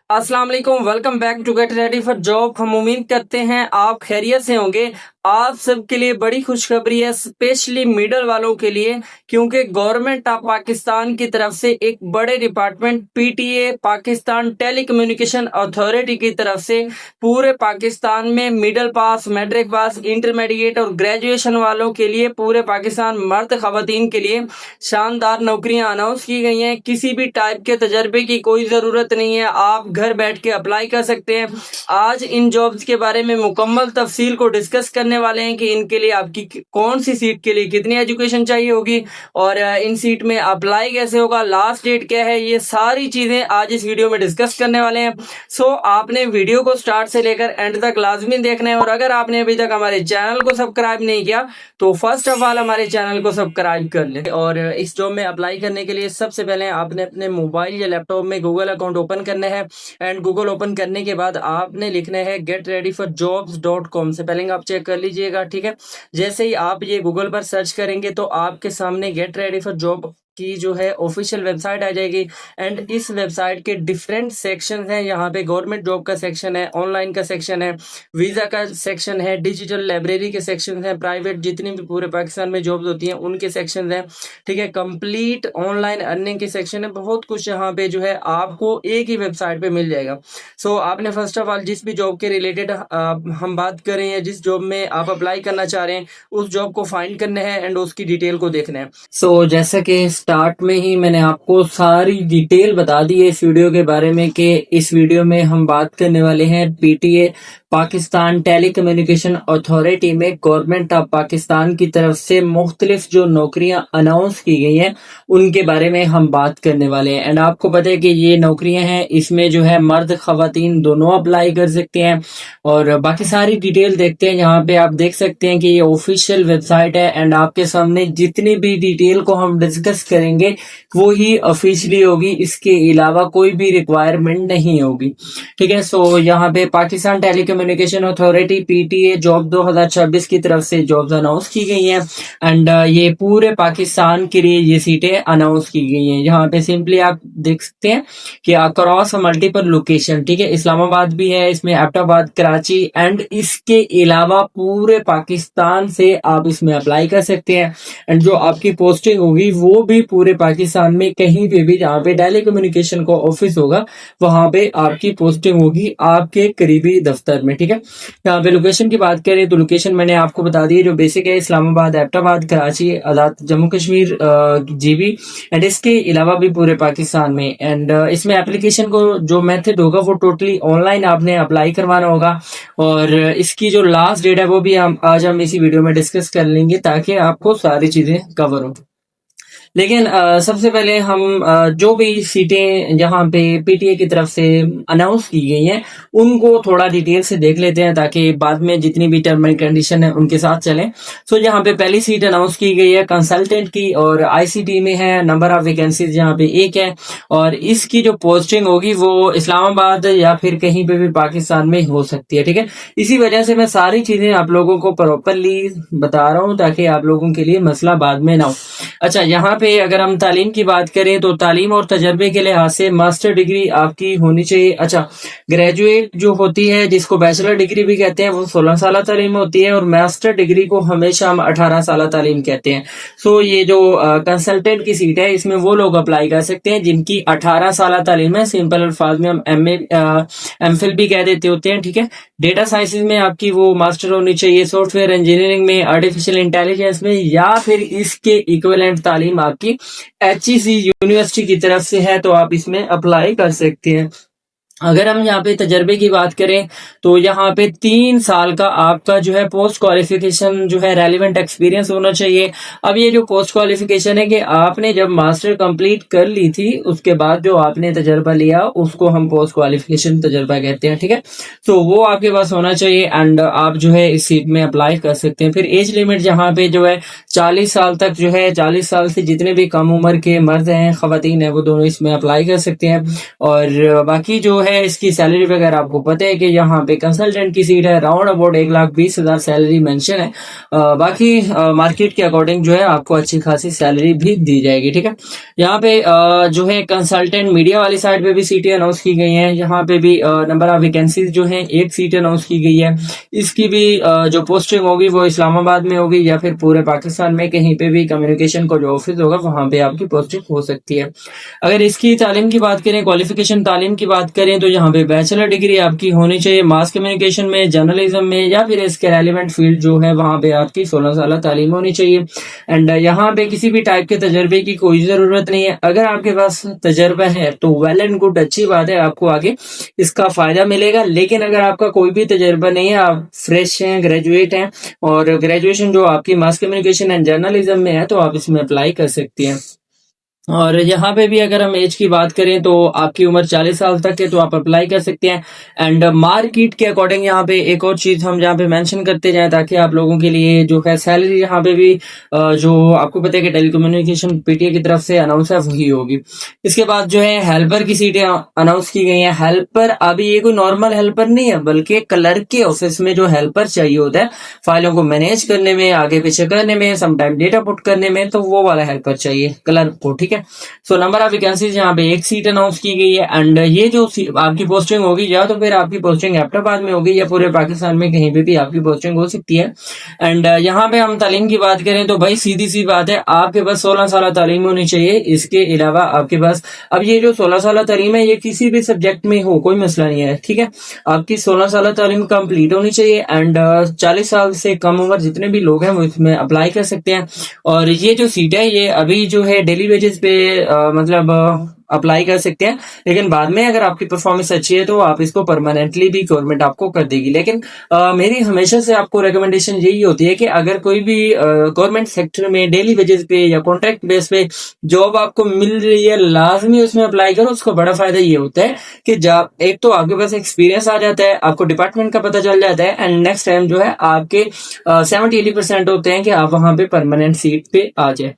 अस्सलाम वालेकुम, welcome back to get ready for job. हम उम्मीद करते हैं आप खैरियत से होंगे। आप सबके लिए बड़ी खुशखबरी है, स्पेशली मिडल वालों के लिए, क्योंकि गवर्नमेंट ऑफ पाकिस्तान की तरफ से एक बड़े department PTA Pakistan telecommunication authority की तरफ से पूरे पाकिस्तान में मिडल पास, मैट्रिक पास, इंटरमीडिएट और ग्रेजुएशन वालों के लिए, पूरे पाकिस्तान मर्द खवातीन के लिए शानदार नौकरियां अनाउंस की गई हैं। किसी भी टाइप के तजर्बे की कोई ज़रूरत नहीं है, आप घर बैठ के अप्लाई कर सकते हैं। आज इन जॉब्स के बारे में मुकम्मल तफसील को डिस्कस करने वाले हैं कि इनके लिए आपकी कौन सी सीट के लिए कितनी एजुकेशन चाहिए होगी और इन सीट में अप्लाई कैसे होगा, लास्ट डेट क्या है, ये सारी चीज़ें आज इस वीडियो में डिस्कस करने वाले हैं। सो आपने वीडियो को स्टार्ट से लेकर एंड तक लाजमी देखना है, और अगर आपने अभी तक हमारे चैनल को सब्सक्राइब नहीं किया तो फर्स्ट ऑफ ऑल हमारे चैनल को सब्सक्राइब कर ले। और इस जॉब में अप्लाई करने के लिए सबसे पहले आपने अपने मोबाइल या लैपटॉप में गूगल अकाउंट ओपन करना है, एंड गूगल ओपन करने के बाद आपने लिखना है getreadyforjobs.com। से पहले आप चेक कर लीजिएगा, ठीक है। जैसे ही आप ये गूगल पर सर्च करेंगे तो आपके सामने गेट रेडी फॉर जॉब की जो है ऑफिशियल वेबसाइट आ जाएगी। एंड इस वेबसाइट के डिफरेंट सेक्शन हैं। यहाँ पे गवर्नमेंट जॉब का सेक्शन है, ऑनलाइन का सेक्शन है, वीज़ा का सेक्शन है, डिजिटल लाइब्रेरी के सेक्शन हैं, प्राइवेट जितनी भी पूरे पाकिस्तान में जॉब्स होती हैं उनके सेक्शन हैं, ठीक है। कंप्लीट ऑनलाइन अर्निंग के सेक्शन है, बहुत कुछ यहाँ पे जो है आपको एक ही वेबसाइट पे मिल जाएगा। सो आपने फर्स्ट ऑफ ऑल जिस भी जॉब के रिलेटेड हम बात कर रहे हैं, जिस जॉब में आप अप्लाई करना चाह रहे हैं, उस जॉब को फाइंड करना है एंड उसकी डिटेल को देखना है। सो जैसा कि स्टार्ट में ही मैंने आपको सारी डिटेल बता दी है इस वीडियो के बारे में कि इस वीडियो में हम बात करने वाले हैं पीटीए पाकिस्तान टेलीकम्युनिकेशन अथॉरिटी में गवर्नमेंट ऑफ पाकिस्तान की तरफ से मुख्तलिफ जो नौकरियां अनाउंस की गई हैं उनके बारे में हम बात करने वाले हैं। एंड आपको पता है कि ये नौकरियां हैं, इसमें जो है मर्द खवातीन दोनों अप्लाई कर सकते हैं। और बाकी सारी डिटेल देखते हैं। यहाँ पे आप देख सकते हैं कि ये ऑफिशियल वेबसाइट है, एंड आपके सामने जितनी भी डिटेल को हम डिस्कस करेंगे वो ही ऑफिशियली होगी, इसके अलावा कोई भी रिक्वायरमेंट नहीं होगी, ठीक है। सो यहाँ पे Pakistan telecommunication authority PTA job 2026 की तरफ से जॉब्स अनाउंस की गई हैं। एंड ये पूरे पाकिस्तान के लिए ये सीटें अनाउंस की गई हैं। यहाँ पे सिंपली आप देख सकते हैं कि अक्रॉस मल्टीपल लोकेशन, ठीक है, इस्लामाबाद भी है इसमें, एबटाबाद, कराची, एंड इसके अलावा पूरे पाकिस्तान से आप इसमें अप्लाई कर सकते हैं। एंड जो आपकी पोस्टिंग होगी वो भी पूरे पाकिस्तान में कहीं पे भी जहाँ पे टेली कम्युनिकेशन का ऑफिस होगा वहां पे आपकी पोस्टिंग होगी आपके करीबी दफ्तर में, ठीक है। यहाँ पे लोकेशन की बात करें तो लोकेशन मैंने आपको बता दी है, जो बेसिक है इस्लामाबाद, एबटाबाद, कराची, आजाद, जम्मू कश्मीर, जीबी, एंड इसके अलावा भी पूरे पाकिस्तान में। एंड इसमें एप्लीकेशन को जो मेथड होगा वो टोटली ऑनलाइन आपने अप्लाई करवाना होगा, और इसकी जो लास्ट डेट है वो भी आज हम इसी वीडियो में डिस्कस कर लेंगे ताकि आपको सारी चीजें कवर हो। लेकिन सबसे पहले हम जो भी सीटें जहां पे पीटीए की तरफ से अनाउंस की गई हैं उनको थोड़ा डिटेल से देख लेते हैं ताकि बाद में जितनी भी टर्म एंड कंडीशन है उनके साथ चलें। सो यहाँ पे पहली सीट अनाउंस की गई है कंसल्टेंट की, और आईसीटी में है। नंबर ऑफ वैकेंसीज यहाँ पे 1 है, और इसकी जो पोस्टिंग होगी वो इस्लामाबाद या फिर कहीं पे भी पाकिस्तान में हो सकती है, ठीक है। इसी वजह से मैं सारी चीजें आप लोगों को प्रॉपरली बता रहा हूँ ताकि आप लोगों के लिए मसला बाद में ना हो। अच्छा, यहाँ पे अगर हम तालीम की बात करें तो तालीम और तजर्बे के लिहाज से मास्टर डिग्री आपकी होनी चाहिए। अच्छा, ग्रेजुएट जो होती है जिसको बैचलर डिग्री भी कहते हैं वो 16 साल तालीम होती है, और मास्टर डिग्री को हमेशा हम 18 साल तालीम कहते हैं। सो ये जो कंसल्टेंट की सीट है इसमें वो लोग अप्लाई कर सकते हैं जिनकी 18 साल तालीम है। सिंपल अल्फाज में हम एमफिल भी कह देते होते हैं, ठीक है। डेटा साइंसेज में आपकी वो मास्टर होनी चाहिए, सॉफ्टवेयर इंजीनियरिंग में, आर्टिफिशियल इंटेलिजेंस में, या फिर इसके इक्विवेलेंट तालीम आपकी HEC यूनिवर्सिटी की तरफ से है तो आप इसमें अप्लाई कर सकते हैं। अगर हम यहाँ पे तजर्बे की बात करें तो यहाँ पे 3 साल का आपका जो है पोस्ट क्वालिफिकेशन जो है रेलिवेंट एक्सपीरियंस होना चाहिए। अब ये जो पोस्ट क्वालिफिकेशन है कि आपने जब मास्टर कंप्लीट कर ली थी उसके बाद जो आपने तजर्बा लिया उसको हम पोस्ट क्वालिफिकेशन तजर्बा कहते हैं, ठीक है। तो वो आपके पास होना चाहिए, एंड आप जो है इस सीट में अप्लाई कर सकते हैं। फिर एज लिमिट जहाँ पे जो है 40 साल तक जो है, 40 साल से जितने भी कम उम्र के मर्द हैं, खवातीन हैं, वो दोनों इसमें अप्लाई कर सकते हैं। और बाकी जो है इसकी सैलरी वगैरह आपको पता है कि यहाँ पे कंसल्टेंट की सीट है, राउंड अबाउट 1,20,000 सैलरी मेंशन है। बाकी मार्केट के अकॉर्डिंग जो है आपको अच्छी खासी सैलरी भी दी जाएगी, ठीक है। यहाँ पे जो है कंसल्टेंट मीडिया वाली साइड पे भी सीटें अनाउंस की गई हैं। यहाँ पे भी नंबर ऑफ वैकेंसीज जो है एक सीट अनाउंस की गई है। इसकी भी जो पोस्टिंग होगी वो इस्लामाबाद में होगी या फिर पूरे पाकिस्तान में कहीं पे भी कम्युनिकेशन का जो ऑफिस होगा वहां पे आपकी पोस्टिंग हो सकती है। अगर इसकी तालीम की बात करें, क्वालिफिकेशन तालीम की बात करें, तो यहाँ पे बैचलर डिग्री आपकी होनी चाहिए मास कम्युनिकेशन में, जर्नलिज्म में या फिर इसके रेलिवेंट फील्ड जो है वहां पे आपकी 16 साल तालीम होनी चाहिए। एंड यहाँ पे किसी भी टाइप के तजर्बे की कोई जरूरत नहीं है। अगर आपके पास तजर्बा है तो वेल एंड गुड, अच्छी बात है, आपको आगे इसका फायदा मिलेगा। लेकिन अगर आपका कोई भी तजर्बा नहीं है, आप फ्रेश हैं, ग्रेजुएट हैं और ग्रेजुएशन जो आपकी मास कम्युनिकेशन एंड जर्नलिज्म में है, तो आप इसमें अप्लाई कर सकती हैं। और यहाँ पे भी अगर हम एज की बात करें तो आपकी उम्र 40 साल तक है तो आप अप्लाई कर सकते हैं। एंड मार्केट के अकॉर्डिंग यहाँ पे एक और चीज हम यहाँ पे मेंशन करते जाएं ताकि आप लोगों के लिए जो है सैलरी यहाँ पे भी जो आपको पता है कि टेलीकम्युनिकेशन पीटीए की तरफ से अनाउंस है वही होगी। इसके बाद जो है हेल्पर की सीटें अनाउंस की गई हैं। हेल्पर अभी ये कोई नॉर्मल हेल्पर नहीं है, बल्कि क्लर्क के ऑफिस में जो हेल्पर चाहिए होता है फाइलों को मैनेज करने में, आगे पीछे करने में, समटाइम डेटा पुट करने में, तो वो वाला हेल्पर चाहिए क्लर्क को, ठीक है। सो नंबर ऑफ वैकेंसीज यहाँ पे एक सीट अनाउंस की गई है। एंड ये जो आपकी पोस्टिंग होगी या तो फिर आपकी पोस्टिंग हैदराबाद में होगी या पूरे पाकिस्तान में कहीं पे भी आपकी पोस्टिंग हो सकती है। एंड यहाँ पे हम तालीम की बात करें तो भाई सीधी सी बात है, आपके पास 16 साल तालीम होनी चाहिए। इसके अलावा आपके पास, अब ये जो 16 साल तालीम है ये किसी भी सब्जेक्ट में हो कोई मसला नहीं है, ठीक है। आपकी 16 साल तालीम कंप्लीट होनी चाहिए। एंड 40 साल से कम उम्र जितने भी लोग हैं वो इसमें अप्लाई कर सकते हैं। और ये जो सीट है ये अभी जो है डेली वेजेस पे मतलब अप्लाई कर सकते हैं, लेकिन बाद में अगर आपकी परफॉर्मेंस अच्छी है तो आप इसको परमानेंटली भी गवर्नमेंट आपको कर देगी। लेकिन मेरी हमेशा से आपको रिकमेंडेशन यही होती है कि अगर कोई भी गवर्नमेंट सेक्टर में डेली वेजेस पे या कॉन्ट्रैक्ट बेस पे जॉब आपको मिल रही है, लाजमी उसमें अप्लाई करो। उसको बड़ा फायदा ये होता है कि जब एक तो आपके पास एक्सपीरियंस आ जाता है, आपको डिपार्टमेंट का पता चल जाता है, एंड नेक्स्ट टाइम जो है आपके 70-80% होते हैं कि आप वहां पे परमानेंट सीट पे आ जाए।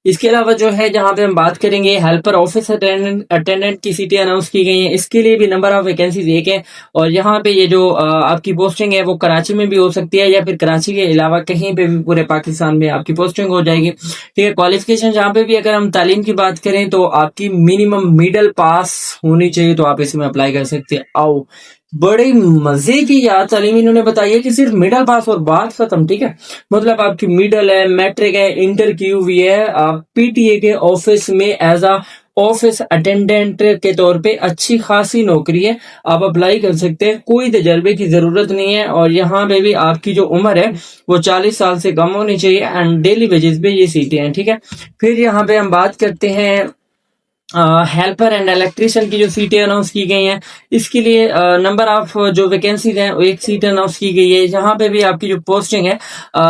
इसके अलावा जो है जहां पे हम बात करेंगे हेल्पर ऑफिस अटेंडेंट की सीटें अनाउंस की गई हैं। इसके लिए भी नंबर ऑफ वैकेंसीज एक है। और यहाँ पे ये जो आपकी पोस्टिंग है वो कराची में भी हो सकती है या फिर कराची के अलावा कहीं पे भी पूरे पाकिस्तान में आपकी पोस्टिंग हो जाएगी, ठीक है। क्वालिफिकेशन जहाँ पे भी अगर हम तालीम की बात करें तो आपकी मिनिमम मिडल पास होनी चाहिए, तो आप इसमें अप्लाई कर सकते हैं। आओ बड़े मजे की यार तालीम इन्होंने बताई है कि सिर्फ मिडल पास और बात खत्म, ठीक है। मतलब आपकी मिडल है, मैट्रिक है, इंटर की हुई है, आप पीटीए के ऑफिस में एज अ ऑफिस अटेंडेंट के तौर पे अच्छी खासी नौकरी है, आप अप्लाई कर सकते हैं। कोई तजर्बे की जरूरत नहीं है। और यहाँ पे भी आपकी जो उम्र है वो 40 साल से कम होनी चाहिए। एंड डेली वेजेस पे ये सीटें हैं, ठीक है। फिर यहाँ पे हम बात करते हैं हेल्पर एंड इलेक्ट्रिशियन की जो सीटें अनाउंस की गई हैं। इसके लिए नंबर ऑफ जो वैकेंसीज हैं वो एक सीट अनाउंस की गई है। यहाँ पे भी आपकी जो पोस्टिंग है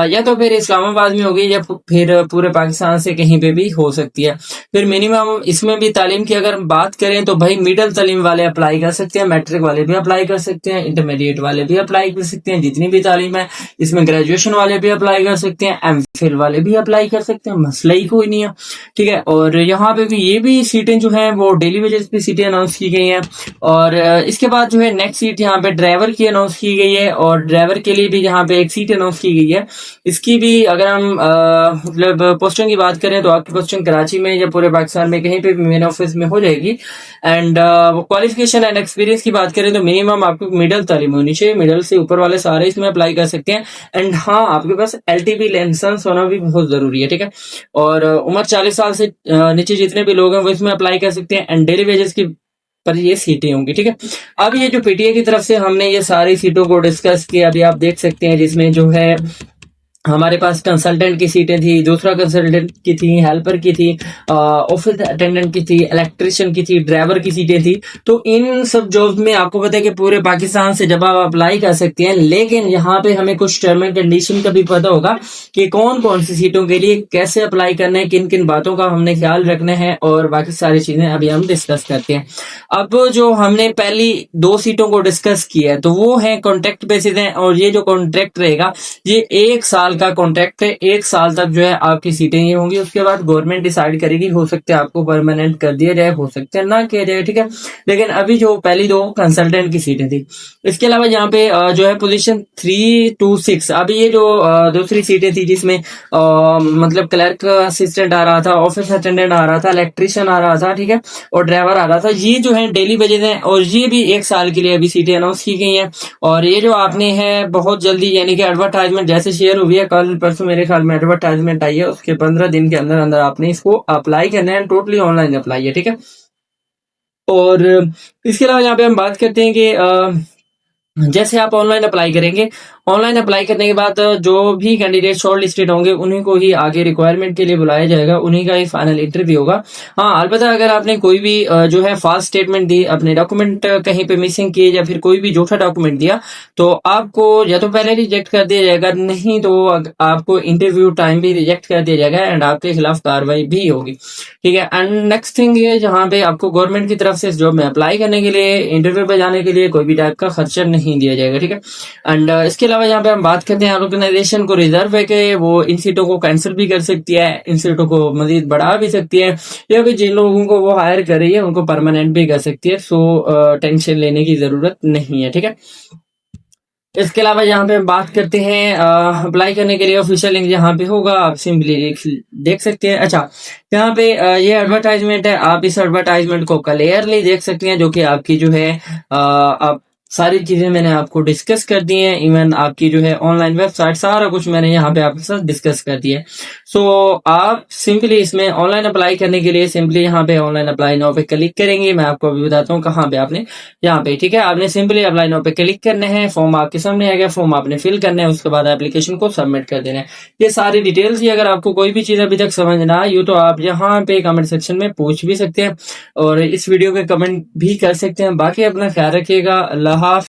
या तो फिर इस्लामाबाद में होगी या फिर पूरे पाकिस्तान से कहीं पे भी हो सकती है। फिर मिनिमम इसमें भी तालीम की अगर बात करें तो भाई मिडिल तालीम वाले अप्लाई कर सकते हैं, मैट्रिक वाले भी अप्लाई कर सकते हैं, इंटरमीडिएट वाले भी अप्लाई कर सकते हैं, जितनी भी तालीम है इसमें ग्रेजुएशन वाले भी अप्लाई कर सकते हैं, एमफिल वाले भी अप्लाई कर सकते हैं, मसला ही कोई नहीं है, ठीक है। और यहाँ पे भी ये भी सीटें जो है वो डेली वेजेस पे सीटें अनाउंस की गई हैं। और इसके बाद जो है नेक्स्ट सीट यहाँ पे ड्राइवर की अनाउंस की गई है। और ड्राइवर के लिए भी यहाँ पे एक सीट अनाउंस की गई है। इसकी भी अगर हम मतलब पोस्टिंग की बात करें तो आपकी पोस्टिंग कराची में या पूरे पाकिस्तान में कहीं पे भी मेन ऑफिस में हो जाएगी। एंड क्वालिफिकेशन एंड एक्सपीरियंस की बात करें तो मिनिमम आपको मिडिल तालीम होनी चाहिए, मिडिल से ऊपर वाले सारे इसमें अप्लाई कर सकते हैं। एंड हाँ, आपके पास LTP लाइसेंस होना भी बहुत जरूरी है, ठीक है। और उम्र 40 साल से नीचे जितने भी लोग हैं वो इसमें अप्लाई कर सकते हैं। एंड डेली वेजेस की पर ये सीटें होंगी, ठीक है। अब ये जो पीटीए की तरफ से हमने ये सारी सीटों को डिस्कस किया, अभी आप देख सकते हैं, जिसमें जो है हमारे पास कंसल्टेंट की सीटें थी, दूसरा कंसल्टेंट की थी, हेल्पर की थी, ऑफिस अटेंडेंट की थी, इलेक्ट्रिशियन की थी, ड्राइवर की सीटें थी। तो इन सब जॉब्स में आपको पता है कि पूरे पाकिस्तान से जब आप अप्लाई कर सकते हैं, लेकिन यहाँ पे हमें कुछ टर्म एंड कंडीशन का भी पता होगा कि कौन कौन सी सीटों के लिए कैसे अप्लाई करना है, किन किन बातों का हमने ख्याल रखना है, और बाकी सारी चीजें अभी हम डिस्कस करते हैं। अब जो हमने पहली 2 सीटों को डिस्कस किया है तो वो है कॉन्ट्रैक्ट बेसिस है। और ये जो कॉन्ट्रैक्ट रहेगा ये 1 साल का कॉन्ट्रैक्ट है, 1 साल तक जो है आपकी सीटें ये होंगी। उसके बाद गवर्नमेंट डिसाइड करेगी, हो सकता है आपको परमानेंट कर दिया जाए, हो सकता है ना किया जाए, ठीक है। लेकिन अभी जो पहली 2 कंसल्टेंट की सीटें थी। इसके अलावा यहाँ पे जो है पोजीशन 3 to 6, अभी ये जो दूसरी सीटें थी जिसमें मतलब क्लर्क असिस्टेंट आ रहा था, ऑफिस अटेंडेंट आ रहा था, इलेक्ट्रिशियन आ रहा था, ठीक है, और ड्राइवर आ रहा था, ये जो है डेली बेसिस है और ये भी 1 साल के लिए अभी सीटें अनाउंस की गई हैं। और ये जो आपने है बहुत जल्दी यानी कि एडवर्टाइजमेंट जैसे शेयर हुई है, कल परसों मेरे ख्याल में एडवर्टाइजमेंट आई है, उसके 15 दिन के अंदर अंदर आपने इसको अप्लाई करना है। टोटली ऑनलाइन अप्लाई है, ठीक है। और इसके अलावा यहाँ पे हम बात करते हैं कि जैसे आप ऑनलाइन अप्लाई करेंगे, ऑनलाइन अप्लाई करने के बाद जो भी कैंडिडेट शॉर्ट लिस्टेड होंगे उन्हीं को ही आगे रिक्वायरमेंट के लिए बुलाया जाएगा, उन्हीं का ही फाइनल इंटरव्यू होगा। हाँ, अलबत्ता अगर आपने कोई भी जो है फॉल्स स्टेटमेंट दी, अपने डॉक्यूमेंट कहीं पे मिसिंग किए या फिर कोई भी झूठा डॉक्यूमेंट दिया, तो आपको या तो पहले रिजेक्ट कर दिया जाएगा, नहीं तो आपको इंटरव्यू टाइम भी रिजेक्ट कर दिया जाएगा एंड आपके खिलाफ कार्रवाई भी होगी, ठीक है। एंड नेक्स्ट थिंग ये जहाँ पे आपको गवर्नमेंट की तरफ से जॉब में अप्लाई करने के लिए, इंटरव्यू पे जाने के लिए कोई भी टाइप का खर्चा नहीं दिया जाएगा, ठीक है। एंड इसके अलावा यहाँ पे हम बात करते हैं ऑर्गेनाइजेशन को रिजर्व है कि वो इन सीटों को कैंसिल भी कर सकती है, इन सीटों को मजीद बढ़ा भी सकती है, या फिर जिन लोगों को वो हायर कर रही है उनको परमानेंट भी कर सकती है। सो टेंशन लेने की जरूरत नहीं है, ठीक है। इसके अलावा यहाँ पे हम बात करते हैं अप्लाई करने के लिए ऑफिशियल लिंक यहाँ पे होगा, आप सिंपली देख सकते हैं। अच्छा, यहाँ पे ये एडवर्टाइजमेंट है, आप इस एडवर्टाइजमेंट को क्लियरली देख सकते हैं, जो कि आपकी जो है आप सारी चीजें मैंने आपको डिस्कस कर दी हैं, इवन आपकी जो है ऑनलाइन वेबसाइट सारा कुछ मैंने यहाँ पे आपके साथ डिस्कस कर दिया है। सो आप सिंपली इसमें ऑनलाइन अप्लाई करने के लिए सिंपली यहाँ पे ऑनलाइन अप्लाई नाउ पे क्लिक करेंगे। मैं आपको अभी बताता हूँ कहाँ पे आपने, यहाँ पे, ठीक है। आपने सिंपली अप्लाई नाउ पे क्लिक करना है, फॉर्म आपके सामने आएगा, फॉर्म आपने फिल करना है, उसके बाद एप्लीकेशन को सबमिट कर देना है। ये सारी डिटेल्स ही, अगर आपको कोई भी चीज अभी तक समझ ना आई हो तो आप यहाँ पे कमेंट सेक्शन में पूछ भी सकते हैं और इस वीडियो के कमेंट भी कर सकते हैं। बाकी अपना ख्याल रखिएगा। अल्लाह हाफ़िज़।